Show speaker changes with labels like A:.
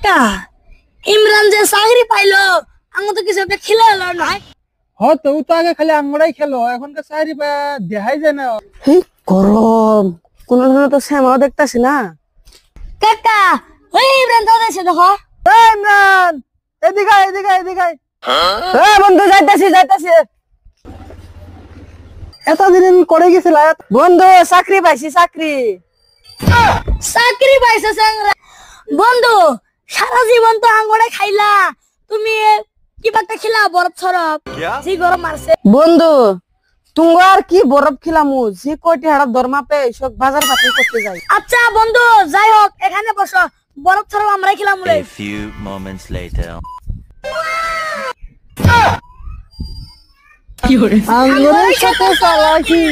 A: কাকা ইমরান যে চাকরি পাইলো আঙ্গু তো কিছু একটা খেলে এলো না।
B: তো ও তো আগে খালি আঙ্গড়াই খেলো, এখনকার চাকরি দেখাই যায় না।
C: গরম কোন তো শ্যামাও দেখতাছি না।
A: কাকা ওই ইমরান তো দেশে দেখো।
B: ইমরান এদিকে আয়, এদিকে আয়, এদিকে আয়।
C: বন্ধু যাইতাছি
B: এতদিন করে গেছিল
C: বন্ধু, চাকরি পাইছি চাকরি।
A: চাকরি পাইছে স্যাংরা। বন্ধু সারা জীবন তো আঙ্গড়ে খাইলা, তুমি কিবা একটা খিলা বরফ ছরফ জি গরম মারছে।
C: বন্ধু তুঙ্গ আর কি বরফ খিলামু, যে কয়টি হাড়া দরমা পে সব বাজার পাতি করতে যাই।
A: আচ্ছা বন্ধু যাই হোক এখানে বসো, বরফ ছরফ আমরাই খিলাম।
D: A few moments later.
B: আঙ্গুরের সাথে চালাকি।